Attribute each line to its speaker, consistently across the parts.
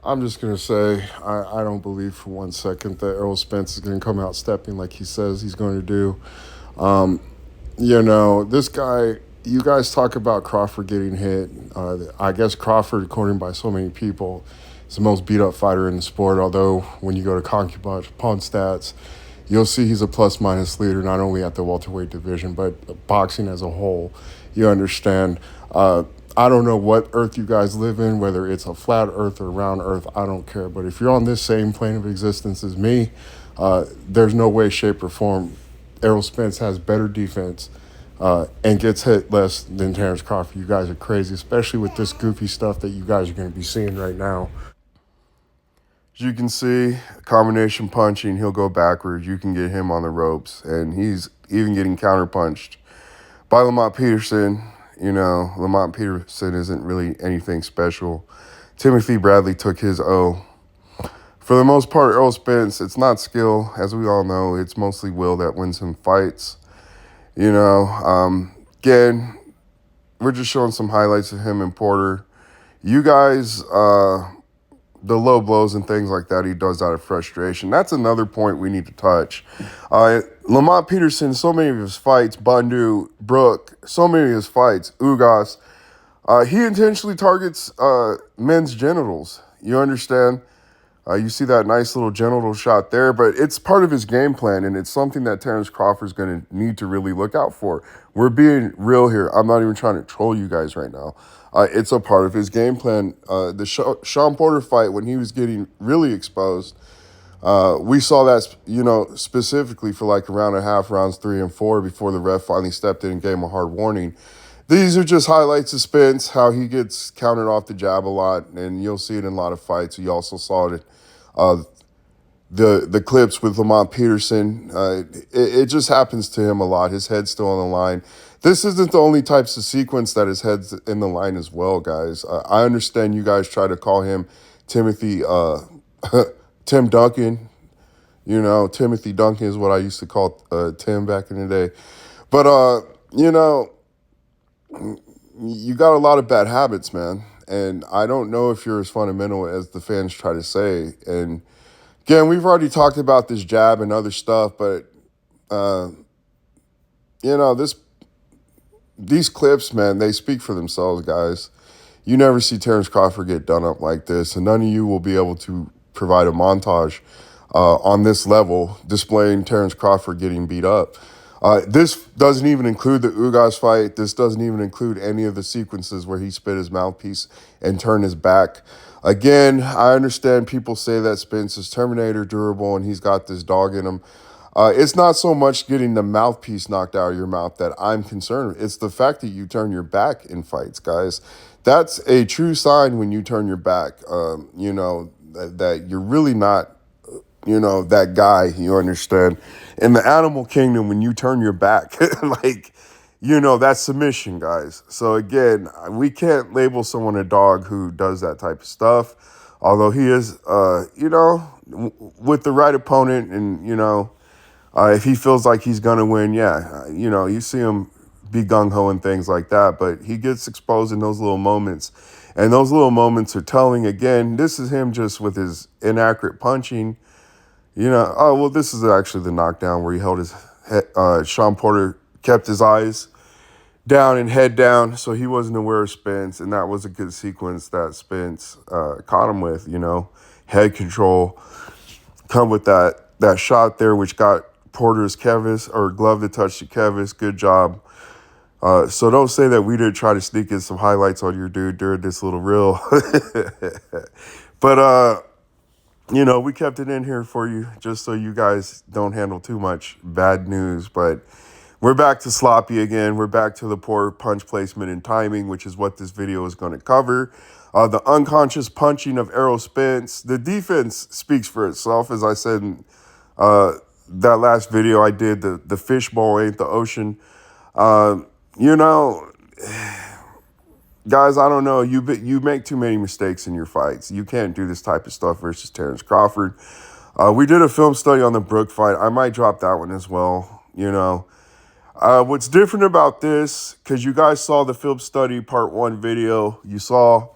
Speaker 1: I'm just going to say I don't believe for 1 second that Errol Spence is going to come out stepping like he says he's going to do. Um, this guy, you guys talk about Crawford getting hit. I guess Crawford, according by so many people, is the most beat up fighter in the sport. Although, when you go to Concubine stats, you'll see he's a plus minus leader, not only at the welterweight division, but boxing as a whole. You understand. I don't know what earth you guys live in, whether it's a flat earth or round earth, I don't care. But if you're on this same plane of existence as me, there's no way, shape, or form Errol Spence has better defense and gets hit less than Terrence Crawford. You guys are crazy, especially with this goofy stuff that you guys are going to be seeing right now. As you can see, combination punching, he'll go backwards. You can get him on the ropes, and he's even getting counterpunched by Lamont Peterson. Lamont Peterson isn't really anything special. Timothy Bradley took his O. For the most part, Errol Spence, it's not skill. As we all know, it's mostly will that wins him fights. Again, we're just showing some highlights of him and Porter. You guys, the low blows and things like that, he does out of frustration. That's another point we need to touch. Lamont Peterson, so many of his fights, Bundu, Brook, so many of his fights, Ugas, he intentionally targets men's genitals. You understand? You see that nice little genital shot there, but it's part of his game plan, and it's something that Terrence Crawford's going to need to really look out for. We're being real here. I'm not even trying to troll you guys right now. It's a part of his game plan. The Sean Porter fight, when he was getting really exposed, we saw that, specifically for like a round and a half, rounds 3 and 4, before the ref finally stepped in and gave him a hard warning. These are just highlights of Spence, how he gets countered off the jab a lot, and you'll see it in a lot of fights. You also saw it the clips with Lamont Peterson. It just happens to him a lot. His head's still on the line. This isn't the only types of sequence that his head's in the line as well, guys. I understand you guys try to call him Timothy, Tim Duncan. Timothy Duncan is what I used to call Tim back in the day. But, you got a lot of bad habits, man. And I don't know if you're as fundamental as the fans try to say. And again, we've already talked about this jab and other stuff, but, these clips, man, they speak for themselves, guys. You never see Terrence Crawford get done up like this, and none of you will be able to provide a montage on this level displaying Terrence Crawford getting beat up. This doesn't even include the Ugas fight. This doesn't even include any of the sequences where he spit his mouthpiece and turned his back. Again, I understand people say that Spence is Terminator durable and he's got this dog in him. It's not so much getting the mouthpiece knocked out of your mouth that I'm concerned with. It's the fact that you turn your back in fights, guys. That's a true sign when you turn your back, that you're really not, that guy, you understand. In the animal kingdom, when you turn your back, that's submission, guys. So again, we can't label someone a dog who does that type of stuff. Although he is, with the right opponent and, if he feels like he's going to win, you see him be gung-ho and things like that. But he gets exposed in those little moments. And those little moments are telling, again, this is him just with his inaccurate punching. This is actually the knockdown where he held his head. Sean Porter kept his eyes down and head down, so he wasn't aware of Spence. And that was a good sequence that Spence caught him with, head control. Come with that shot there, which got Porter's Kevis, or glove to touch the Kevis. Good job. So don't say that we didn't try to sneak in some highlights on your dude during this little reel. But, we kept it in here for you just so you guys don't handle too much bad news. But we're back to sloppy again. We're back to the poor punch placement and timing, which is what this video is going to cover. The unconscious punching of Errol Spence. The defense speaks for itself. As I said in that last video I did, the fishbowl ain't the ocean. Guys, I don't know. You make too many mistakes in your fights. You can't do this type of stuff versus Terrence Crawford. We did a film study on the Brook fight. I might drop that one as well, What's different about this, because you guys saw the film study part 1 video, you saw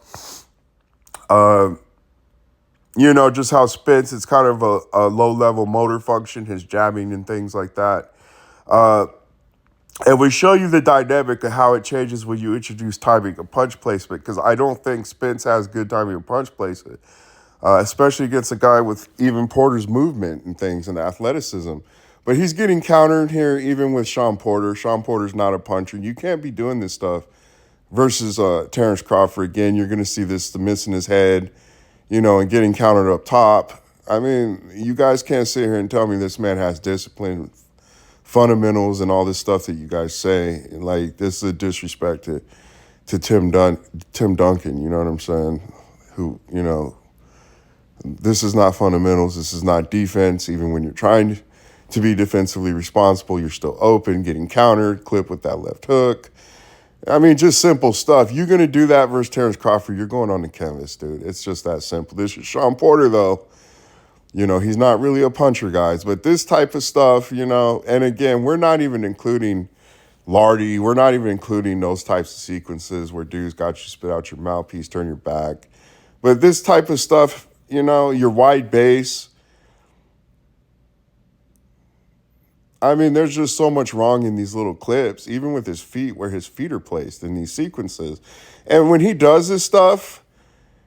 Speaker 1: You know, just how Spence, it's kind of a low-level motor function, his jabbing and things like that. And we show you the dynamic of how it changes when you introduce timing of punch placement, because I don't think Spence has good timing of punch placement, especially against a guy with even Porter's movement and things and athleticism. But he's getting countered here even with Sean Porter. Sean Porter's not a puncher. You can't be doing this stuff versus Terrence Crawford. Again, you're going to see this, the miss in his head, you know, and getting countered up top. I mean, you guys can't sit here and tell me this man has discipline, fundamentals, and all this stuff that you guys say. Like, this is a disrespect to Tim Duncan, you know what I'm saying? Who, you know, this is not fundamentals. This is not defense. Even when you're trying to be defensively responsible, you're still open, getting countered, clip with that left hook. I mean, just simple stuff. You're going to do that versus Terrence Crawford, you're going on the canvas, dude. It's just that simple. This is Sean Porter, though. You know, he's not really a puncher, guys. But this type of stuff, you know, and again, we're not even including Lardy. We're not even including those types of sequences where dudes got you spit out your mouthpiece, turn your back. But this type of stuff, you know, your wide base, I mean, there's just so much wrong in these little clips, even with his feet, where his feet are placed in these sequences. And when he does this stuff,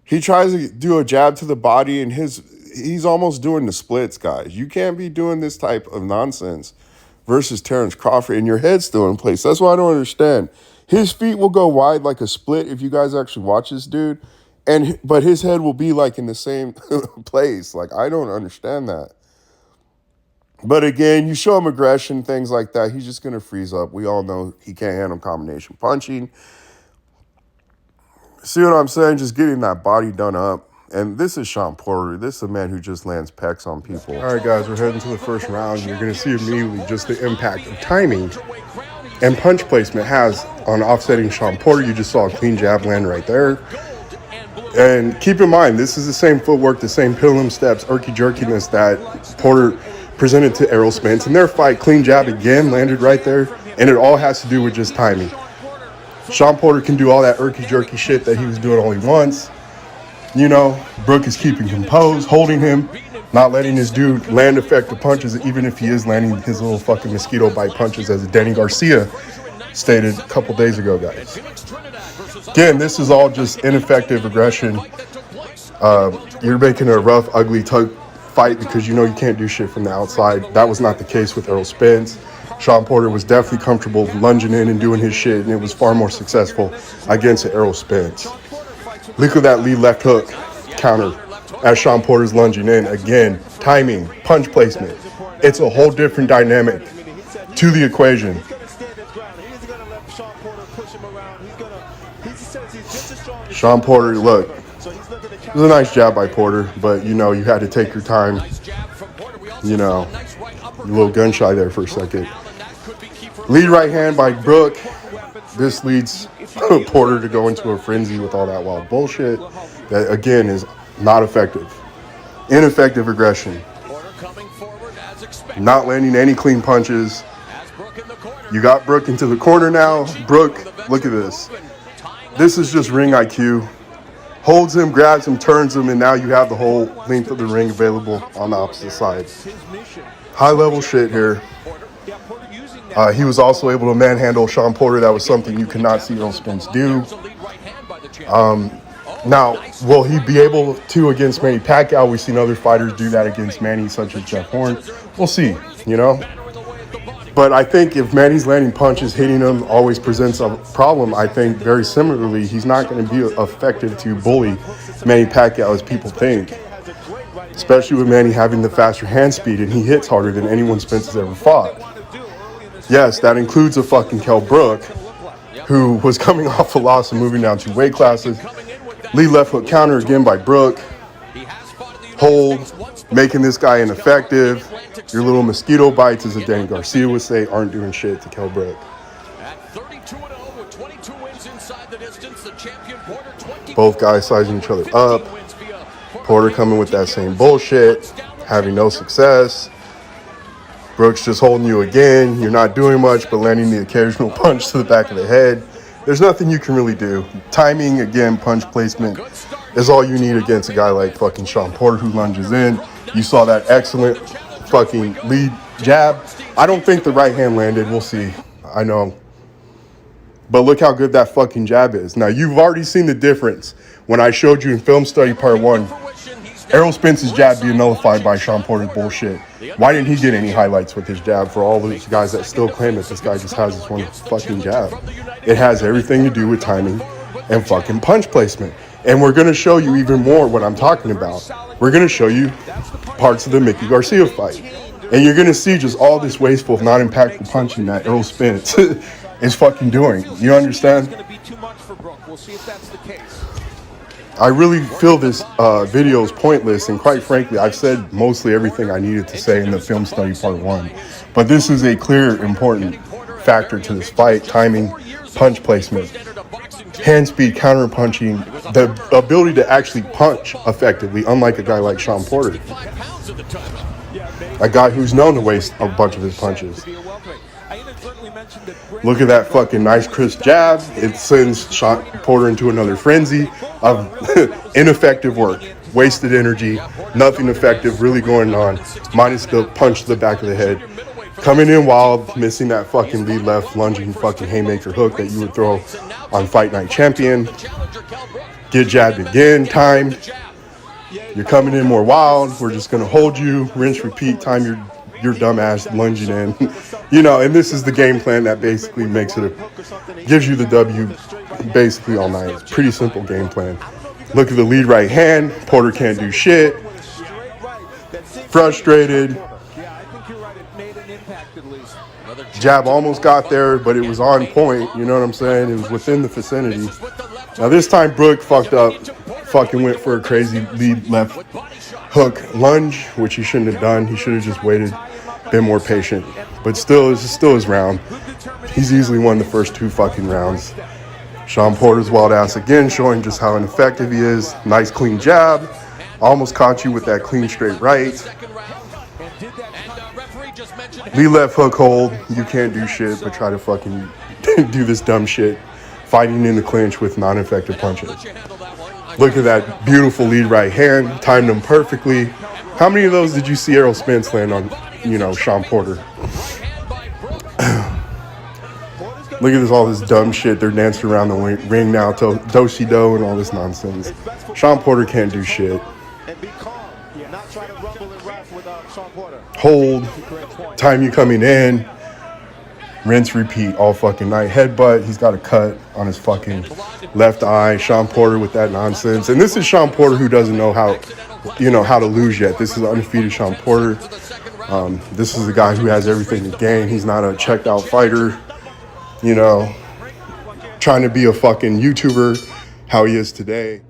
Speaker 1: he tries to do a jab to the body, and he's almost doing the splits, guys. You can't be doing this type of nonsense versus Terrence Crawford, and your head's still in place. That's what I don't understand. His feet will go wide like a split if you guys actually watch this dude, but his head will be like in the same place. Like, I don't understand that. But again, you show him aggression, things like that, he's just going to freeze up. We all know he can't handle combination punching. See what I'm saying? Just getting that body done up. And this is Sean Porter. This is a man who just lands pecs on people. All right, guys, we're heading to the first round. You're going to see immediately just the impact of timing and punch placement has on offsetting Sean Porter. You just saw a clean jab land right there. And keep in mind, this is the same footwork, the same pillar steps, jerkiness that Porter presented to Errol Spence. In their fight, clean jab again, landed right there. And it all has to do with just timing. Sean Porter can do all that jerky shit that he was doing only once. You know, Brook is keeping composed, holding him, not letting this dude land effective punches, even if he is landing his little fucking mosquito bite punches, as Danny Garcia stated a couple days ago, guys. Again, this is all just ineffective aggression. You're making a rough, ugly fight because you know you can't do shit from the outside. That was not the case with Errol Spence. Sean Porter was definitely comfortable lunging in and doing his shit, and it was far more successful against Errol Spence. Look at that lead left hook counter as Sean Porter's lunging in. Again, timing, punch placement. It's a whole different dynamic to the equation. Sean Porter, look, it was a nice jab by Porter, but, you know, you had to take your time. You know, a little gun shy there for a second. Lead right hand by Brook. This leads Porter to go into a frenzy with all that wild bullshit that, again, is not effective. Ineffective aggression. Not landing any clean punches. You got Brook into the corner now. Brook, look at this. This is just ring IQ. Holds him, grabs him, turns him, and now you have the whole length of the ring available on the opposite side. High-level shit here. He was also able to manhandle Sean Porter. That was something you could not see Errol Spence do. Now, will he be able to against Manny Pacquiao? We've seen other fighters do that against Manny, such as Jeff Horn. We'll see, you know. But I think if Manny's landing punches, hitting him always presents a problem, I think very similarly, he's not going to be effective to bully Manny Pacquiao as people think. Especially with Manny having the faster hand speed, and he hits harder than anyone Spence has ever fought. Yes, that includes a fucking Kell Brook, who was coming off a loss and moving down 2 weight classes. Lead left hook counter again by Brook. Hold, making this guy ineffective. Your little mosquito bites, as Danny Garcia would say, aren't doing shit to Kell Brook. Both guys sizing each other up. Porter coming with that same bullshit, having no success. Brook's just holding you again. You're not doing much, but landing the occasional punch to the back of the head. There's nothing you can really do. Timing, again, punch placement. is all you need against a guy like fucking Sean Porter who lunges in. You saw that excellent fucking lead jab. I don't think the right hand landed. We'll see. I know. But look how good that fucking jab is. Now, you've already seen the difference when I showed you in film study part 1. Errol Spence's jab being nullified by Sean Porter's bullshit. Why didn't he get any highlights with his jab for all those guys that still claim that this guy just has this one fucking jab? It has everything to do with timing and fucking punch placement. And we're going to show you even more what I'm talking about. We're going to show you parts of the Mickey Garcia fight. And you're going to see just all this wasteful, non-impactful punching that Errol Spence is fucking doing. You understand? I really feel this video is pointless, and quite frankly, I've said mostly everything I needed to say in the film study part 1. But this is a clear, important factor to this fight: timing, punch placement, hand speed, counter punching, the ability to actually punch effectively, unlike a guy like Sean Porter, a guy who's known to waste a bunch of his punches. Look at that fucking nice crisp jab. It sends Sean Porter into another frenzy of ineffective work, wasted energy, nothing effective really going on, minus the punch to the back of the head. Coming in wild, missing that fucking lead left lunging fucking haymaker hook that you would throw on Fight Night Champion. Get jabbed again, timed. You're coming in more wild. We're just gonna hold you, rinse, repeat, time your dumb ass lunging in. You know, and this is the game plan that basically gives you the W basically all night. It's pretty simple game plan. Look at the lead right hand. Porter can't do shit. Frustrated. Jab almost got there, but it was on point. You know what I'm saying? It was within the vicinity. Now this time Brook fucked up. Fucking went for a crazy lead left hook lunge, which he shouldn't have done. He should have just waited, been more patient. But still, this is still his round. He's easily won the first 2 fucking rounds. Sean Porter's wild ass again, showing just how ineffective he is. Nice clean jab. Almost caught you with that clean straight right. Lead left hook hold. You can't do shit but try to fucking do this dumb shit. Fighting in the clinch with non-effective punches. Look at that beautiful lead right hand. Timed him perfectly. How many of those did you see Errol Spence land on, Sean Porter? Look at all this dumb shit. They're dancing around the ring now, do-si-do and all this nonsense. Sean Porter can't do shit. Hold. Time you coming in. Rinse, repeat all fucking night. Headbutt. He's got a cut on his fucking left eye. Sean Porter with that nonsense. And this is Sean Porter who doesn't know how to lose yet. This is undefeated Sean Porter. This is a guy who has everything to gain. He's not a checked out fighter, trying to be a fucking YouTuber how he is today.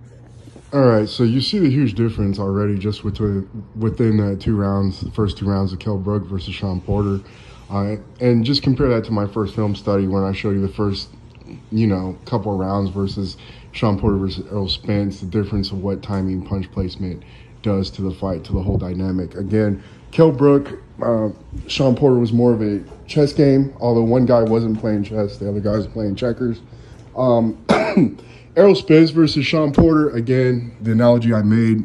Speaker 1: All right, so you see the huge difference already just within the 2 rounds, the first 2 rounds of Kell Brook versus Sean Porter. And just compare that to my first film study when I showed you the first, couple of rounds versus Sean Porter versus Errol Spence, the difference of what timing, punch placement does to the fight, to the whole dynamic. Again, Kell Brook, Sean Porter was more of a chess game, although one guy wasn't playing chess, the other guy was playing checkers. Errol Spence versus Sean Porter, again, the analogy I made,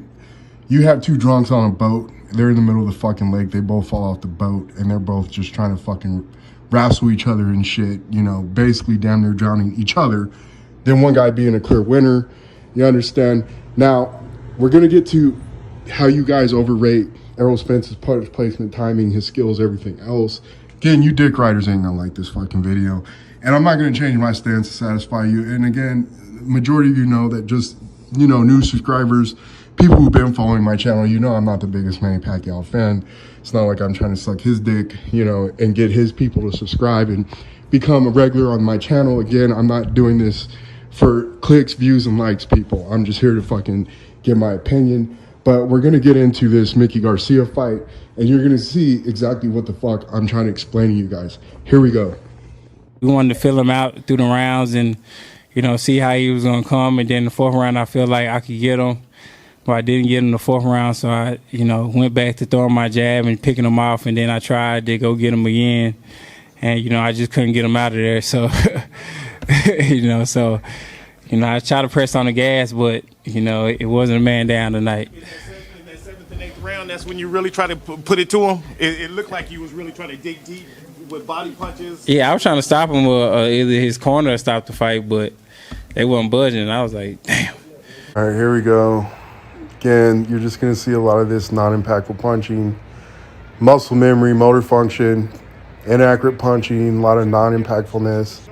Speaker 1: you have 2 drunks on a boat. They're in the middle of the fucking lake. They both fall off the boat, and they're both just trying to fucking wrestle each other and shit, basically damn near drowning each other. Then one guy being a clear winner. You understand? Now, we're going to get to how you guys overrate Errol Spence's punch placement, timing, his skills, everything else. Again, you dick riders ain't going to like this fucking video. And I'm not going to change my stance to satisfy you. And again, majority of you know that just, new subscribers, people who've been following my channel, I'm not the biggest Manny Pacquiao fan. It's not like I'm trying to suck his dick, and get his people to subscribe and become a regular on my channel. Again, I'm not doing this for clicks, views, and likes, people. I'm just here to fucking give my opinion. But we're going to get into this Mickey Garcia fight, and you're going to see exactly what the fuck I'm trying to explain to you guys. Here we go.
Speaker 2: We wanted to fill him out through the rounds and, see how he was going to come. And then the 4th round, I feel like I could get him. But I didn't get him the 4th round, so I, went back to throwing my jab and picking him off, and then I tried to go get him again. And, I just couldn't get him out of there. So, I tried to press on the gas, but you know, it wasn't a man down tonight.
Speaker 3: In that seventh and eighth round, that's when you really try to put it to him. It looked like you was really trying to dig deep with body punches.
Speaker 2: Yeah, I was trying to stop him, or either his corner stopped the fight, but they wasn't budging. I was like, damn.
Speaker 1: All right, here we go. Again, you're just going to see a lot of this non-impactful punching, muscle memory, motor function, inaccurate punching, a lot of non-impactfulness.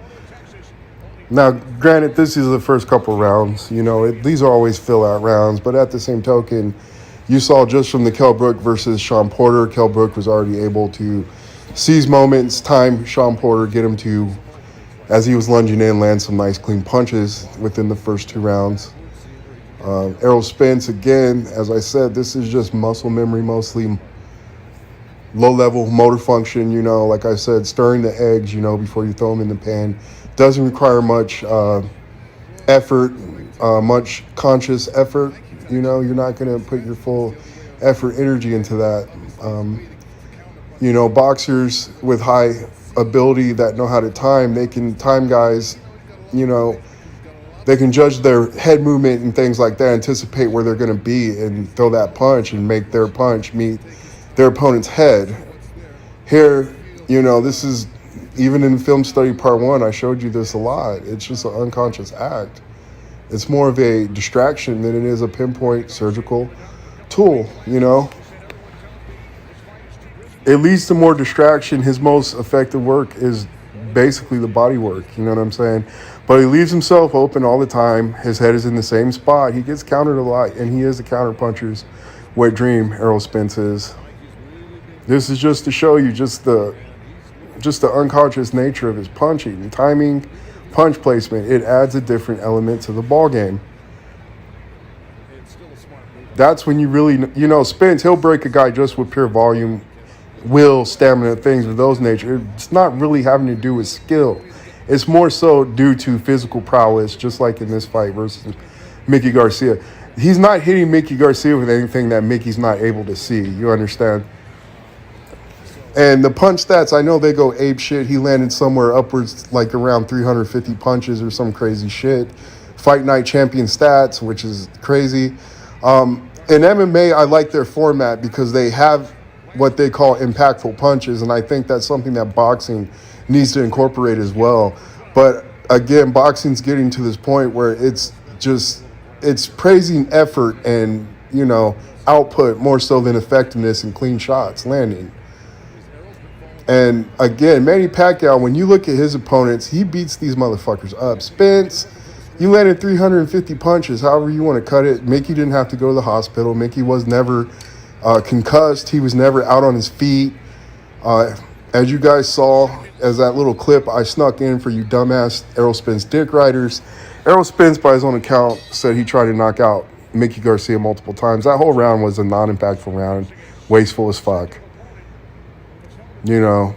Speaker 1: Now, granted, this is the first couple rounds. You know, these are always fill-out rounds, but at the same token, you saw just from the Kell Brook versus Sean Porter, Kell Brook was already able to seize moments, time Sean Porter, get him to, as he was lunging in, land some nice clean punches within the first 2 rounds. Errol Spence, again, as I said, this is just muscle memory, mostly low-level motor function, you know, like I said, stirring the eggs, you know, before you throw them in the pan. Doesn't require much effort, much conscious effort. You know, you're not going to put your full effort, energy into that. You know, boxers with high ability that know how to time, they can time guys, you know, they can judge their head movement and things like that, anticipate where they're going to be and throw that punch and make their punch meet their opponent's head. Here, you know, this is, even in film study part 1, I showed you this a lot. It's just an unconscious act. It's more of a distraction than it is a pinpoint surgical tool, you know. It leads to more distraction. His most effective work is basically the body work, you know what I'm saying? But he leaves himself open all the time. His head is in the same spot. He gets countered a lot, and he is the counter puncher's wet dream, Errol Spence is. This is just to show you just the unconscious nature of his punching, timing, punch placement. It adds a different element to the ball game. That's when you really, you know, Spence, he'll break a guy just with pure volume, will, stamina, things of those nature. It's not really having to do with skill. It's more so due to physical prowess, just like in this fight versus Mickey Garcia. He's not hitting Mickey Garcia with anything that Mickey's not able to see. You understand? And the punch stats, I know they go ape shit. He landed somewhere upwards like around 350 punches or some crazy shit. Fight Night champion stats, which is crazy. In MMA, I like their format because they have what they call impactful punches, and I think that's something that boxing needs to incorporate as well. But again, boxing's getting to this point where it's praising effort and, you know, output more so than effectiveness and clean shots landing. And again, Manny Pacquiao, when you look at his opponents, he beats these motherfuckers up. Spence, you landed 350 punches, however you want to cut it. Mickey didn't have to go to the hospital. Mickey was never concussed. He was never out on his feet. As you guys saw, as that little clip I snuck in for you dumbass Errol Spence dick riders, Errol Spence, by his own account, said he tried to knock out Mickey Garcia multiple times. That whole round was a non-impactful round, wasteful as fuck. You know,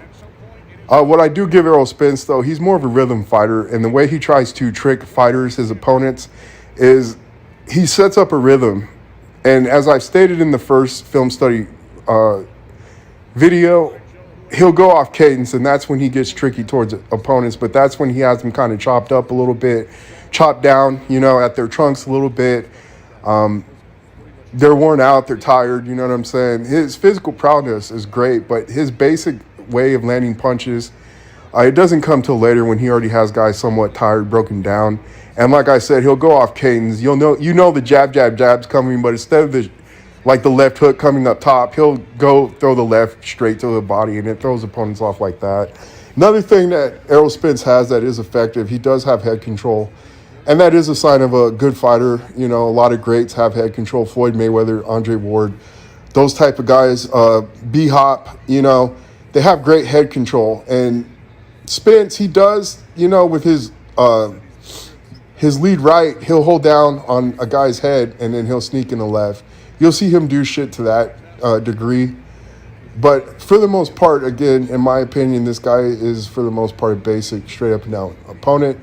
Speaker 1: what I do give Errol Spence, though, he's more of a rhythm fighter, and the way he tries to trick fighters, his opponents, is he sets up a rhythm. And as I've stated in the first film study video, he'll go off cadence, and that's when he gets tricky towards opponents, but that's when he has them kind of chopped up a little bit, chopped down, you know, at their trunks a little bit. They're worn out, they're tired, you know what I'm saying? His physical prowess is great, but his basic way of landing punches, it doesn't come till later when he already has guys somewhat tired, broken down. And like I said, he'll go off cadence. You know the jab's coming, but instead of the left hook coming up top, he'll go throw the left straight to the body, and it throws opponents off like that. Another thing that Errol Spence has that is effective, he does have head control. And that is a sign of a good fighter. You know, a lot of greats have head control. Floyd Mayweather, Andre Ward, those type of guys, B-Hop, you know, they have great head control. And Spence, he does, you know, with his lead right, he'll hold down on a guy's head and then he'll sneak in the left. You'll see him do shit to that degree. But for the most part, again, in my opinion, this guy is for the most part a basic, straight up and down opponent.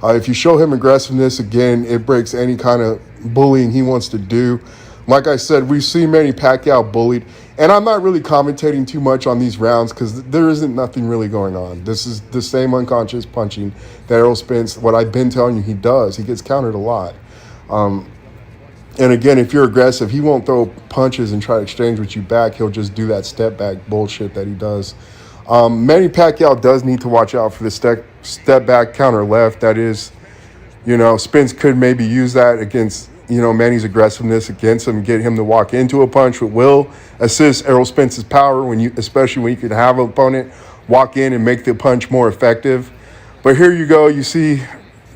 Speaker 1: If you show him aggressiveness, again, it breaks any kind of bullying he wants to do. Like I said, we've seen Manny Pacquiao bullied. And I'm not really commentating too much on these rounds because there isn't nothing really going on. This is the same unconscious punching that Errol Spence, what I've been telling you he does. He gets countered a lot. And again, if you're aggressive, he won't throw punches and try to exchange with you back. He'll just do that step back bullshit that he does. Manny Pacquiao does need to watch out for the step back counter left. That is, Spence could maybe use that against, Manny's aggressiveness against him, get him to walk into a punch, which will assist Errol Spence's power especially when you can have an opponent walk in and make the punch more effective. But here you go, you see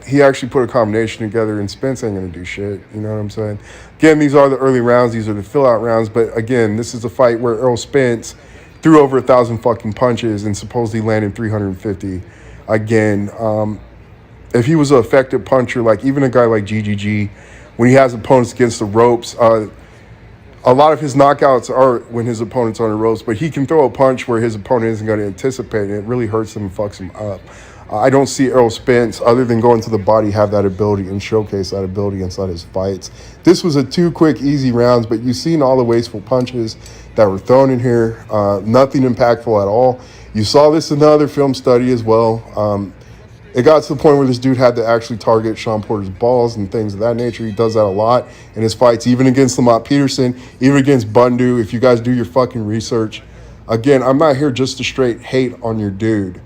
Speaker 1: he actually put a combination together, and Spence ain't going to do shit. You know what I'm saying? Again, these are the early rounds. These are the fill-out rounds. But again, this is a fight where Errol Spence threw over 1,000 fucking punches and supposedly landed 350. Again, if he was an effective puncher, like even a guy like GGG, when he has opponents against the ropes, a lot of his knockouts are when his opponent's on the ropes, but he can throw a punch where his opponent isn't going to anticipate it. It really hurts him and fucks him up. I don't see Errol Spence, other than going to the body, have that ability and showcase that ability inside his fights. This was a 2 quick, easy rounds, but you've seen all the wasteful punches that were thrown in here. Nothing impactful at all. You saw this in the other film study as well. It got to the point where this dude had to actually target Sean Porter's balls and things of that nature. He does that a lot in his fights, even against Lamont Peterson, even against Bundu. If you guys do your fucking research. Again, I'm not here just to straight hate on your dude.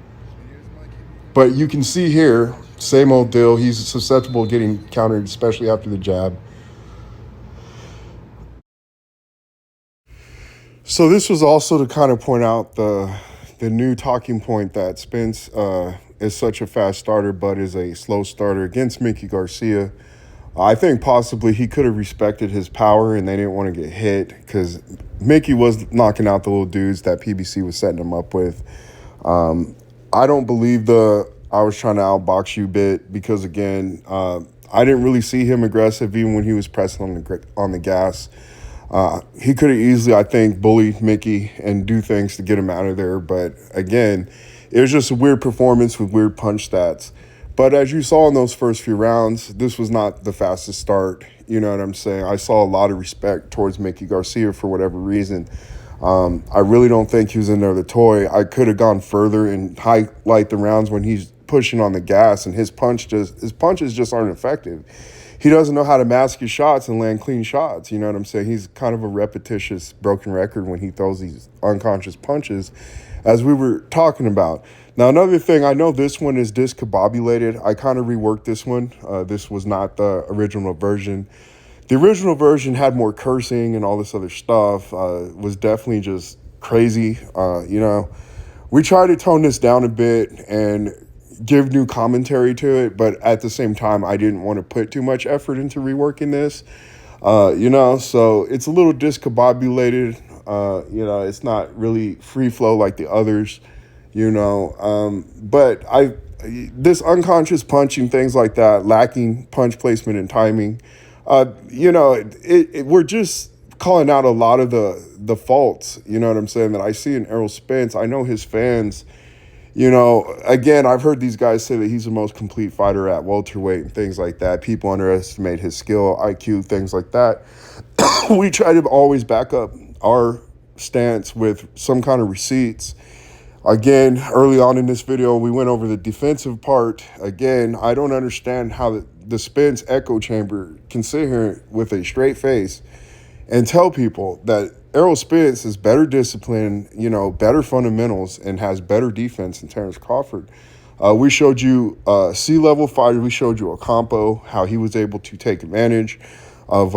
Speaker 1: But you can see here, same old deal. He's susceptible to getting countered, especially after the jab. So this was also to kind of point out the new talking point that Spence is such a fast starter, but is a slow starter against Mickey Garcia. I think possibly he could have respected his power and they didn't want to get hit because Mickey was knocking out the little dudes that PBC was setting him up with. I don't believe I was trying to outbox you bit because, again, I didn't really see him aggressive even when he was pressing on the gas. He could have easily, I think, bullied Mickey and do things to get him out of there. But, again, it was just a weird performance with weird punch stats. But as you saw in those first few rounds, this was not the fastest start. You know what I'm saying? I saw a lot of respect towards Mickey Garcia for whatever reason. I really don't think he was in there the toy. I could have gone further and highlight the rounds when he's pushing on the gas and his punches just aren't effective. He doesn't know how to mask his shots and land clean shots. You know what I'm saying? He's kind of a repetitious broken record when he throws these unconscious punches, as we were talking about. Now, another thing, I know this one is discombobulated. I kind of reworked this one. This was not the original version. The original version had more cursing and all this other stuff. Was definitely just crazy. We tried to tone this down a bit and give new commentary to it, but at the same time, I didn't want to put too much effort into reworking this. So it's a little discombobulated. It's not really free flow like the others. But this unconscious punching, things like that, lacking punch placement and timing. We're just calling out a lot of the faults, you know what I'm saying, that I see in Errol Spence. I know his fans, again, I've heard these guys say that he's the most complete fighter at welterweight and things like that. People underestimate his skill, IQ, things like that. We try to always back up our stance with some kind of receipts. Again, early on in this video, we went over the defensive part. Again, I don't understand how the Spence echo chamber can sit here with a straight face and tell people that Errol Spence is better discipline, better fundamentals, and has better defense than Terrence Crawford. We showed you a C-level fighter. We showed you a compo, how he was able to take advantage of,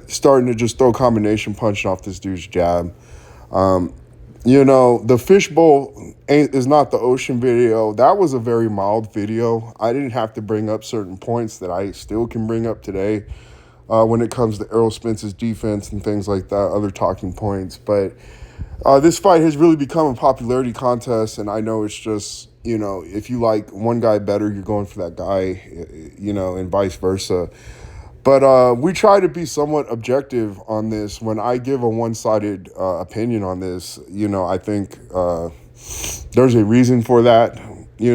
Speaker 1: starting to just throw combination punching off this dude's jab. The fishbowl is not the ocean video. That was a very mild video. I didn't have to bring up certain points that I still can bring up today when it comes to Errol Spence's defense and things like that, other talking points. But this fight has really become a popularity contest, and I know it's just, if you like one guy better, you're going for that guy, and vice versa. But we try to be somewhat objective on this. When I give a one-sided opinion on this, I think there's a reason for that. We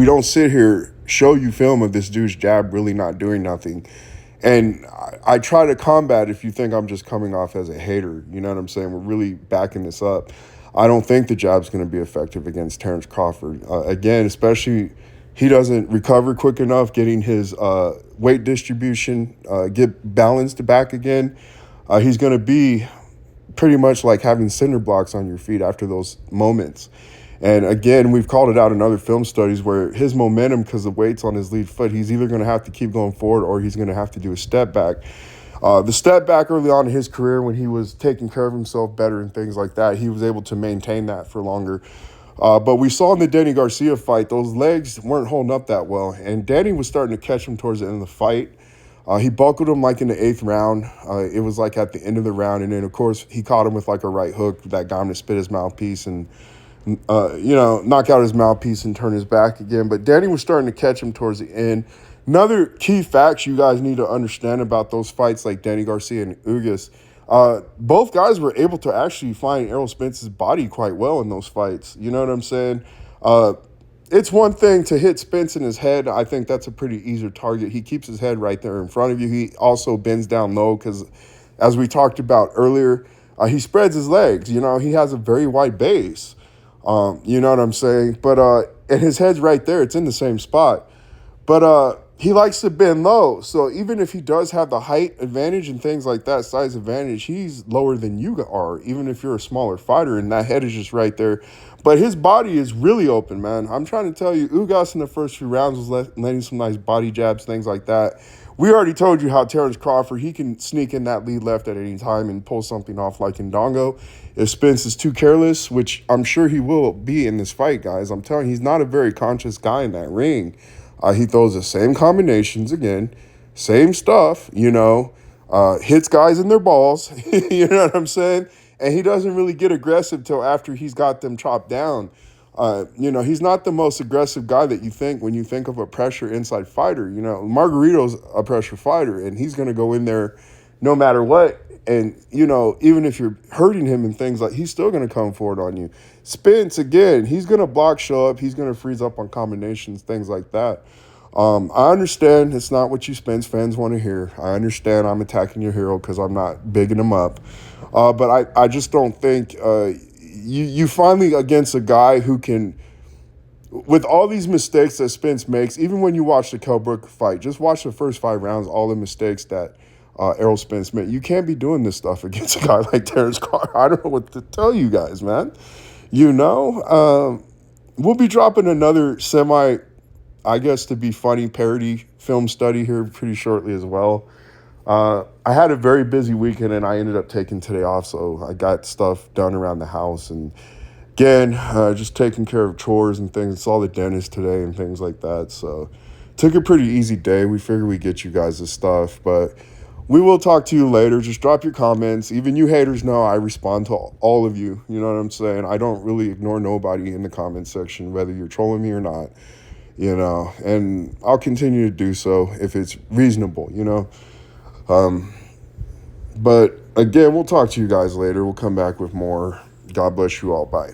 Speaker 1: don't sit here, show you film of this dude's jab really not doing nothing. And I try to combat if you think I'm just coming off as a hater. You know what I'm saying? We're really backing this up. I don't think the jab's going to be effective against Terrence Crawford. Again, especially he doesn't recover quick enough, getting his weight distribution get balanced back again, he's going to be pretty much like having cinder blocks on your feet after those moments. And again, we've called it out in other film studies where his momentum, because the weight's on his lead foot, he's either going to have to keep going forward or he's going to have to do a step back. The step back early on in his career, when he was taking care of himself better and things like that, he was able to maintain that for longer. But we saw in the Danny Garcia fight, those legs weren't holding up that well. And Danny was starting to catch him towards the end of the fight. He buckled him like in the 8th round. It was like at the end of the round. And then, of course, he caught him with like a right hook that got him to spit his mouthpiece and, knock out his mouthpiece and turn his back again. But Danny was starting to catch him towards the end. Another key fact you guys need to understand about those fights like Danny Garcia and Ugas, both guys were able to actually find Errol Spence's body quite well in those fights. You know what I'm saying? It's one thing to hit Spence in his head. I think that's a pretty easy target. He keeps his head right there in front of you. He also bends down low because, as we talked about earlier, he spreads his legs. He has a very wide base. You know what I'm saying? But and his head's right there. It's in the same spot. But he likes to bend low. So even if he does have the height advantage and things like that, size advantage, he's lower than you are, even if you're a smaller fighter, and that head is just right there. But his body is really open, man. I'm trying to tell you, Ugas in the first few rounds was letting some nice body jabs, things like that. We already told you how Terrence Crawford, he can sneak in that lead left at any time and pull something off like Ndongo. If Spence is too careless, which I'm sure he will be in this fight, guys, I'm telling you, he's not a very conscious guy in that ring. He throws the same combinations again, same stuff, hits guys in their balls, you know what I'm saying? And he doesn't really get aggressive till after he's got them chopped down. He's not the most aggressive guy that you think when you think of a pressure inside fighter. Margarito's a pressure fighter, and he's going to go in there no matter what. And, even if you're hurting him and things like, he's still going to come forward on you. Spence, again, he's going to block, show up. He's going to freeze up on combinations, things like that. I understand it's not what you Spence fans want to hear. I understand I'm attacking your hero because I'm not bigging him up. But I just don't think you finally against a guy who can, with all these mistakes that Spence makes, even when you watch the Kell Brook fight, just watch the first 5 rounds, all the mistakes that Errol Spence made. You can't be doing this stuff against a guy like Terrence Crawford. I don't know what to tell you guys, man. We'll be dropping another semi, I guess, to be funny parody film study here pretty shortly as well. I had a very busy weekend and I ended up taking today off, so I got stuff done around the house and again, just taking care of chores and things. Saw the dentist today and things like that, so took a pretty easy day. We figured we'd get you guys this stuff, but we will talk to you later. Just drop your comments. Even you haters know I respond to all of you. You know what I'm saying? I don't really ignore nobody in the comment section, whether you're trolling me or not, and I'll continue to do so if it's reasonable, But again, we'll talk to you guys later. We'll come back with more. God bless you all. Bye.